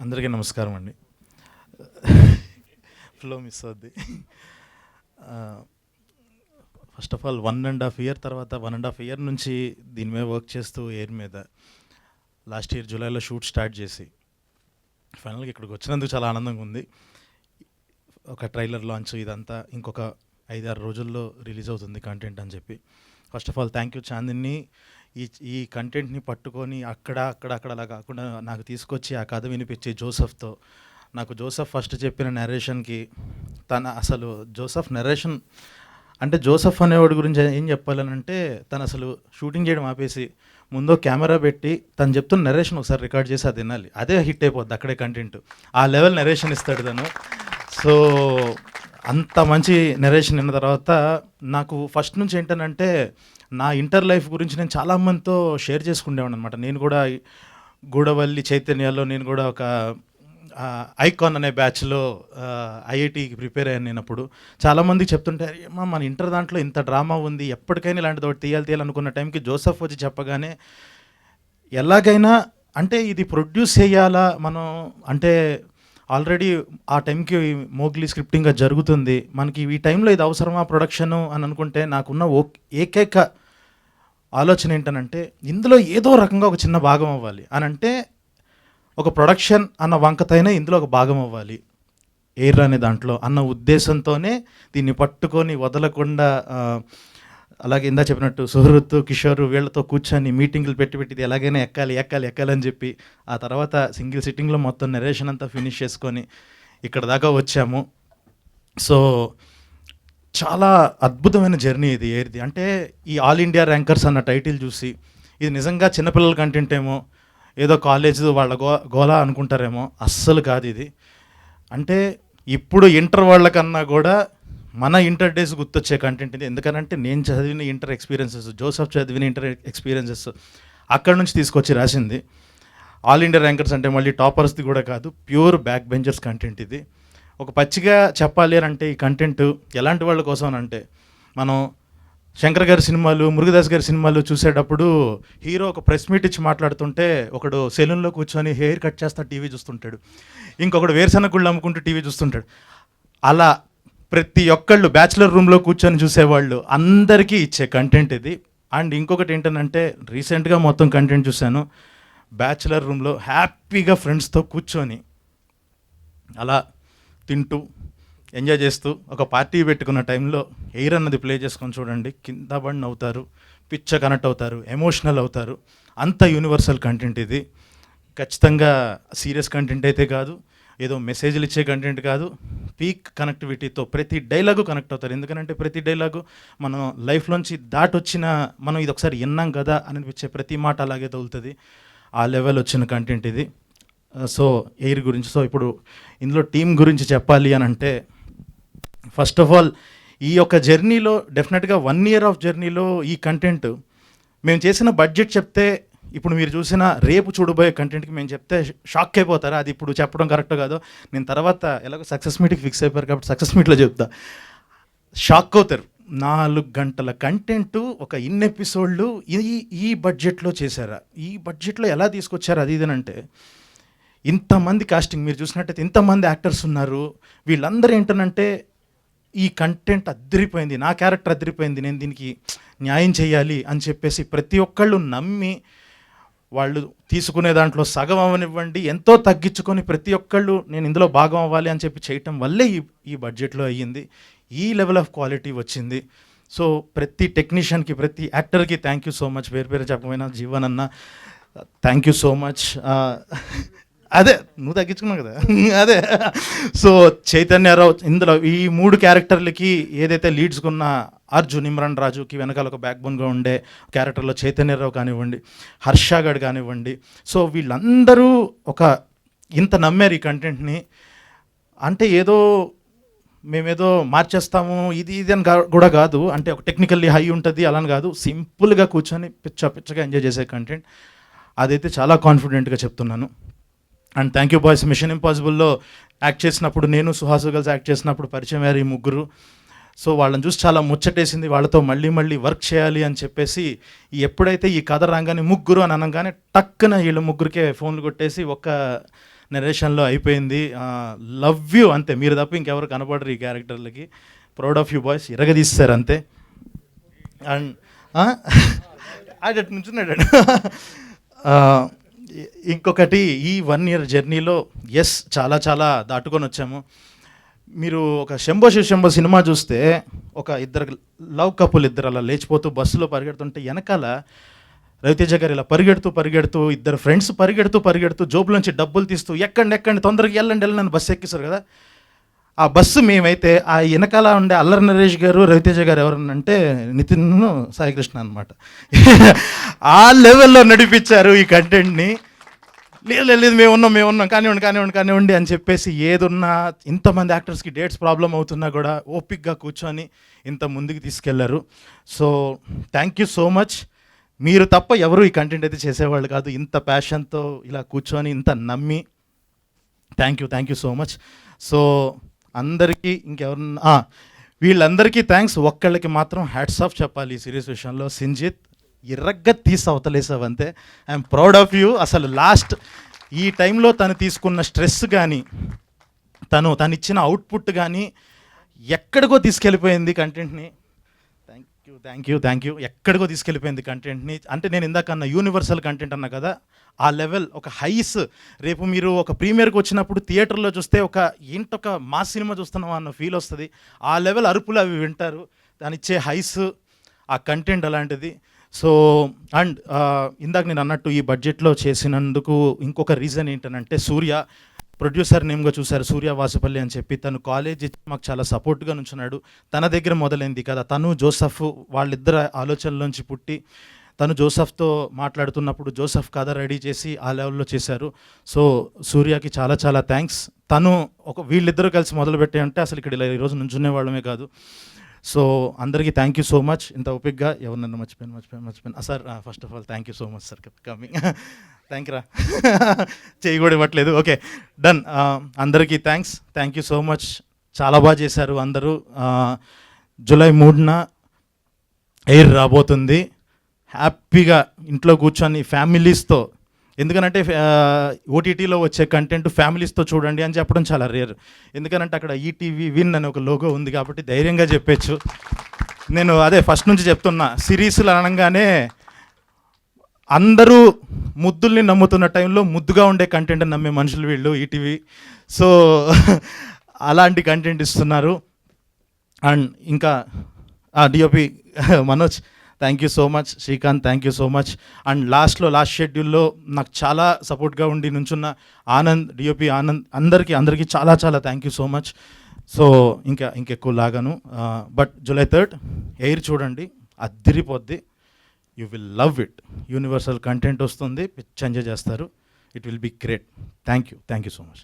అందరికీ నమస్కారం అండి. ఫ్లో మిస్ అవుద్ది. ఫస్ట్ ఆఫ్ ఆల్ 1.5 ఇయర్ తర్వాత 1.5 ఇయర్ నుంచి దీని మీద వర్క్ చేస్తూ ఎయిర్ మీద లాస్ట్ ఇయర్ జూలైలో షూట్ స్టార్ట్ చేసి ఫైనల్గా ఇక్కడికి వచ్చినందుకు చాలా ఆనందంగా ఉంది. ఒక ట్రైలర్ లాంచ్ ఇదంతా ఇంకొక 5-6 రోజుల్లో రిలీజ్ అవుతుంది కంటెంట్ అని చెప్పి. First of all thank you Chandini. ఈ కంటెంట్ని పట్టుకొని అక్కడ అలా కాకుండా నాకు తీసుకొచ్చి ఆ కథ వినిపించి జోసెఫ్తో నాకు జోసెఫ్ ఫస్ట్ చెప్పిన నరేషన్కి అసలు జోసెఫ్ నరేషన్ అంటే జోసెఫ్ అనేవాడి గురించి ఏం చెప్పాలనంటే తను అసలు షూటింగ్ చేయడం ఆపేసి ముందు కెమెరా పెట్టి తను చెప్తున్న నరేషన్ ఒకసారి రికార్డ్ చేసి అది వినాలి, అదే హిట్ అయిపోద్ది అక్కడే కంటెంట్. ఆ లెవెల్ నరేషన్ ఇస్తాడు తను. సో అంత మంచి నరేషన్ విన్న తర్వాత నాకు ఫస్ట్ నుంచి ఏంటనంటే నా ఇంటర్ లైఫ్ గురించి నేను చాలామందితో షేర్ చేసుకునేవాడిని అనమాట. నేను కూడా గూడవల్లి చైతన్యాలో నేను కూడా ఒక ఐకాన్ అనే బ్యాచ్లో ఐఐటికి ప్రిపేర్ అయ్యాను. నేను అప్పుడు చాలామందికి చెప్తుంటే అమ్మా మన ఇంటర్ దాంట్లో ఇంత డ్రామా ఉంది, ఎప్పటికైనా ఇలాంటిది ఒకటి తీయాలనుకున్న టైంకి జోసెఫ్ వచ్చి చెప్పగానే ఎలాగైనా అంటే ఇది ప్రొడ్యూస్ చేయాలా మనం అంటే ఆల్రెడీ ఆ టైంకి మోగ్లీ స్క్రిప్టింగ్ జరుగుతుంది, మనకి ఈ టైంలో ఇది అవసరమా ప్రొడక్షను అని అనుకుంటే నాకున్న ఏకైక ఆలోచన ఏంటనంటే ఇందులో ఏదో రకంగా ఒక చిన్న భాగం అవ్వాలి అని అంటే ఒక ప్రొడక్షన్ అన్న వంకతైనా ఇందులో ఒక భాగం అవ్వాలి ఎయిర్ అనే దాంట్లో అన్న ఉద్దేశంతోనే దీన్ని పట్టుకొని వదలకుండా అలాగే ఇందా చెప్పినట్టు సుహృత్ కిషోర్ వీళ్ళతో కూర్చొని మీటింగ్లు పెట్టి ఇది ఎలాగైనా ఎక్కాలి అని చెప్పి ఆ తర్వాత సింగిల్ సిట్టింగ్లో మొత్తం నరేషన్ అంతా ఫినిష్ చేసుకొని ఇక్కడ దాకా వచ్చాము. సో చాలా అద్భుతమైన జర్నీ ఇది ఎయిర్ది. అంటే ఈ ఆల్ ఇండియా ర్యాంకర్స్ అన్న టైటిల్ చూసి ఇది నిజంగా చిన్నపిల్లల కంటెంట్ ఏమో, ఏదో కాలేజ్ వాళ్ళ గోలా అనుకుంటారేమో, అస్సలు కాదు ఇది. అంటే ఇప్పుడు ఇంటర్ వాళ్ళకన్నా కూడా మన ఇంటర్ డేస్ గుర్తొచ్చే కంటెంట్ ఇది. ఎందుకనంటే నేను చదివిన ఇంటర్ ఎక్స్పీరియన్సెస్, జోసెఫ్ చదివిన ఇంటర్ ఎక్స్పీరియన్సెస్ అక్కడ నుంచి తీసుకొచ్చి రాసింది. ఆల్ ఇండియా ర్యాంకర్స్ అంటే మళ్ళీ టాపర్స్ది కూడా కాదు, ప్యూర్ బ్యాక్ బెంచర్స్ కంటెంట్ ఇది. ఒక పచ్చిగా చెప్పాలి అంటే ఈ కంటెంట్ ఎలాంటి వాళ్ళ కోసం అంటే మనం శంకర్ గారి సినిమాలు, మురుగదాస్ గారి సినిమాలు చూసేటప్పుడు హీరో ఒక ప్రెస్ మీట్ ఇచ్చి మాట్లాడుతుంటే ఒకడు సెలూన్లో కూర్చొని హెయిర్ కట్ చేస్తా టీవీ చూస్తుంటాడు, ఇంకొకడు వేరుశనగ గుళ్ళు అమ్ముకుంటూ టీవీ చూస్తుంటాడు. అలా ప్రతి ఒక్కళ్ళు బ్యాచిలర్ రూమ్లో కూర్చొని చూసేవాళ్ళు అందరికీ ఇచ్చే కంటెంట్ ఇది. అండ్ ఇంకొకటి ఏంటంటే రీసెంట్గా మొత్తం కంటెంట్ చూశాను, బ్యాచిలర్ రూమ్లో హ్యాపీగా ఫ్రెండ్స్తో కూర్చొని అలా తింటూ ఎంజాయ్ చేస్తూ ఒక పార్టీ పెట్టుకున్న టైంలో ఎయిర్ అన్నది ప్లే చేసుకొని చూడండి, కింద పడి నవ్వుతారు, పిచ్చ కనెక్ట్ అవుతారు, ఎమోషనల్ అవుతారు. అంత యూనివర్సల్ కంటెంట్ ఇది. ఖచ్చితంగా సీరియస్ కంటెంట్ అయితే కాదు, ఏదో మెసేజ్లు ఇచ్చే కంటెంట్ కాదు, పీక్ కనెక్టివిటీతో ప్రతి డైలాగు కనెక్ట్ అవుతారు. ఎందుకంటే ప్రతి డైలాగు మనం లైఫ్లోంచి దాటొచ్చిన మనం ఇది ఒకసారి విన్నాం కదా అనిపించే ప్రతి మాట అలాగే తగులుతుంది. ఆ లెవెల్ వచ్చిన కంటెంట్ ఇది. సో ఎయిర్ గురించి, సో ఇప్పుడు ఇందులో టీం గురించి చెప్పాలి అని అంటే ఫస్ట్ ఆఫ్ ఆల్ ఈ యొక్క జర్నీలో డెఫినెట్గా 1 ఇయర్ ఆఫ్ జర్నీలో ఈ కంటెంట్ మేము చేసిన బడ్జెట్ చెప్తే ఇప్పుడు మీరు చూసిన రేపు చూడబోయే కంటెంట్కి మేము చెప్తే షాక్ అయిపోతారా, అది ఇప్పుడు చెప్పడం కరెక్ట్ కాదు. నేను తర్వాత ఎలాగో సక్సెస్ మీట్కి ఫిక్స్ అయిపోయారు కాబట్టి సక్సెస్ మీట్లో చెప్తా, షాక్ అవుతారు. 4 గంటల కంటెంట్ ఒక ఇన్ని ఎపిసోడ్లు ఈ బడ్జెట్లో చేశారా, ఈ బడ్జెట్లో ఎలా తీసుకొచ్చారు అది ఇదనంటే ఇంతమంది కాస్టింగ్ మీరు చూసినట్టయితే ఇంతమంది యాక్టర్స్ ఉన్నారు. వీళ్ళందరూ ఏంటనంటే ఈ కంటెంట్ అద్దరిపోయింది, నా క్యారెక్టర్ అద్దరిపోయింది, నేను దీనికి న్యాయం చేయాలి అని చెప్పేసి ప్రతి ఒక్కళ్ళు నమ్మి వాళ్ళు తీసుకునే దాంట్లో సగం అవనివ్వండి ఎంతో తగ్గించుకొని ప్రతి ఒక్కళ్ళు నేను ఇందులో భాగం అవ్వాలి అని చెప్పి చేయటం వల్లే ఈ బడ్జెట్లో అయ్యింది, ఈ లెవెల్ ఆఫ్ క్వాలిటీ వచ్చింది. సో ప్రతి టెక్నీషియన్కి ప్రతి యాక్టర్కి థ్యాంక్ యూ సో మచ్. పేరు చెప్పమైనా జీవన్ అన్న థ్యాంక్ యూ సో మచ్. అదే నువ్వు తగ్గించుకున్నావు కదా అదే. సో చైతన్యరావు ఇందులో ఈ 3 క్యారెక్టర్లకి ఏదైతే లీడ్స్కున్న అర్జున్, ఇమ్రాన్ రాజుకి వెనకాల ఒక బ్యాక్ బోన్గా ఉండే క్యారెక్టర్లో చైతన్యరావు కానివ్వండి, హర్షగఢ్ కానివ్వండి, సో వీళ్ళందరూ ఒక ఇంత నమ్మారు ఈ కంటెంట్ని. అంటే ఏదో మేమేదో మార్చేస్తాము ఇది అని కూడా కాదు, అంటే ఒక టెక్నికల్లీ హై ఉంటుంది అలా కాదు, సింపుల్గా కూర్చొని పిచ్చగా ఎంజాయ్ చేసే కంటెంట్. అదైతే చాలా కాన్ఫిడెంట్గా చెప్తున్నాను. And thank you boys. Mission ఇంపాసిబుల్లో యాక్ట్ చేసినప్పుడు నేను సుహాసు గల్స్ యాక్ట్ చేసినప్పుడు పరిచయం అయ్యారు ఈ 3. సో వాళ్ళని చూసి చాలా ముచ్చటేసింది, వాళ్ళతో మళ్ళీ వర్క్ చేయాలి అని చెప్పేసి ఎప్పుడైతే ఈ కథ రాగానే 3 అని అనగానే టక్కున వీళ్ళ 3కే ఫోన్లు కొట్టేసి ఒక్క నరేషన్లో అయిపోయింది. లవ్ యూ అంతే, మీరు తప్ప ఇంకెవరు కనపడరు ఈ క్యారెక్టర్లకి. ప్రౌడ్ ఆఫ్ యూ బాయ్స్, ఇరగదీస్తారు అంతే. అండ్ అటు నుంచున్నాడు. ఇంకొకటి, ఈ 1 year జర్నీలో చాలా చాలా దాటుకొని వచ్చాము. మీరు ఒక శంభో శివశంభో సినిమా చూస్తే ఒక ఇద్దరు లవ్ కపుల్ ఇద్దరు అలా లేచిపోతూ బస్సులో పరిగెడుతుంటే వెనకాల రవితేజ గారు ఇలా పరిగెడుతూ ఇద్దరు ఫ్రెండ్స్ పరిగెడుతూ జోబులోంచి డబ్బులు తీస్తూ ఎక్కండి తొందరగా వెళ్ళండి బస్సు ఎక్కిస్తారు కదా. ఆ బస్సు మేమైతే ఆ వెనకాల ఉండే అల్లరి నరేష్ గారు రవితేజ గారు ఎవరనంటే నితిన్ సాయికృష్ణ అనమాట. ఆ లెవెల్లో నడిపించారు ఈ కంటెంట్ని. లేదు మేము ఉన్నాం కానివ్వండి అని చెప్పేసి, ఏదున్నా ఇంతమంది యాక్టర్స్కి డేట్స్ ప్రాబ్లం అవుతున్నా కూడా ఓపిక్గా కూర్చొని ఇంత ముందుకు తీసుకెళ్లారు. So thank you so much. మీరు తప్ప ఎవరు ఈ కంటెంట్ అయితే చేసేవాళ్ళు కాదు, ఇంత ప్యాషన్తో ఇలా కూర్చొని ఇంత నమ్మి. Thank you so much. So అందరికీ ఇంకెవరన్నా వీళ్ళందరికీ థ్యాంక్స్. ఒక్కళ్ళకి మాత్రం హ్యాట్స్ ఆఫ్ చెప్పాలి ఈ సిరీస్ విషయంలో. సింజిత్, ఇరగ్గా తీసి అవతలేసావంతే. I'm proud of you. అసలు లాస్ట్ ఈ టైంలో తను తీసుకున్న స్ట్రెస్ కానీ తను ఇచ్చిన అవుట్పుట్ కానీ ఎక్కడికో తీసుకెళ్ళిపోయింది కంటెంట్ని. Thank you. ఎక్కడికో తీసుకెళ్ళిపోయింది కంటెంట్ని. అంటే నేను ఇందాక అన్న యూనివర్సల్ కంటెంట్ అన్నా కదా, ఆ లెవెల్ ఒక హైస్. రేపు మీరు ఒక ప్రీమియర్కి వచ్చినప్పుడు థియేటర్లో చూస్తే ఏంటొక మాస్ సినిమా చూస్తున్నాం అన్న ఫీల్ వస్తుంది. ఆ లెవెల్ అరుపులు అవి వింటారు. దాని ఇచ్చే హైస్, ఆ కంటెంట్ అలాంటిది. సో అండ్ ఇందాక నేను అన్నట్టు ఈ బడ్జెట్లో చేసినందుకు ఇంకొక రీజన్ ఏంటనంటే, సూర్య ప్రొడ్యూసర్ నేమ్గా చూశారు, సూర్య వాసుపల్లి అని చెప్పి. తను కాలేజ్ ఇచ్చి మాకు చాలా సపోర్ట్గా నుంచున్నాడు. తన దగ్గర మొదలైంది కదా. తను జోసఫ్ వాళ్ళిద్దరు ఆలోచనలోంచి పుట్టి తను జోసఫ్తో మాట్లాడుతున్నప్పుడు జోసఫ్ కథ రెడీ చేసి ఆ లెవెల్లో చేశారు. సో సూర్యకి చాలా చాలా థ్యాంక్స్. వీళ్ళిద్దరూ కలిసి మొదలుపెట్టే అంటే అసలు ఇక్కడ ఇలా ఈరోజు నుంచునే వాళ్ళమే కాదు. సో అందరికీ థ్యాంక్ యూ సో మచ్. ఇంత ఓపిక్గా ఎవరినన్నా మర్చిపోయాను sir. First of all thank you so much sir coming. Thank రా చేయి కూడా ఇవ్వట్లేదు. Okay done. అందరికీ థ్యాంక్ యూ సో మచ్. చాలా బాగా చేశారు అందరూ. జూలై 3న ఎయిర్ రాబోతుంది. హ్యాపీగా ఇంట్లో కూర్చొని ఫ్యామిలీస్తో, ఎందుకనంటే ఓటీటీలో వచ్చే కంటెంట్ ఫ్యామిలీస్తో చూడండి అని చెప్పడం చాలా రేర్. ఎందుకనంటే అక్కడ ఈటీవీ విన్ అని ఒక లోగో ఉంది కాబట్టి ధైర్యంగా చెప్పచ్చు. నేను అదే ఫస్ట్ నుంచి చెప్తున్నా, సిరీస్లు అనగానే అందరూ ముద్దుల్ని నమ్ముతున్న టైంలో ముద్దుగా ఉండే కంటెంట్ నమ్మే మనుషులు వీళ్ళు ఈటీవీ. సో అలాంటి కంటెంట్ ఇస్తున్నారు. అండ్ ఇంకా DOP Manoj thank you so much. Srikanth thank you so much. And last షెడ్యూల్లో నాకు చాలా సపోర్ట్గా ఉండి నుంచున్న ఆనంద్, డిఓపి ఆనంద్, అందరికీ చాలా చాలా thank you so much. So ఇంకెక్కువ లాగాను. బట్ July 3rd ఎయిర్ చూడండి, అదిరిపోద్ది. You will love it. Universal content వస్తుంది, పిచ్చి ఎంజాయ్ చేస్తారు. It will be great. Thank you so much.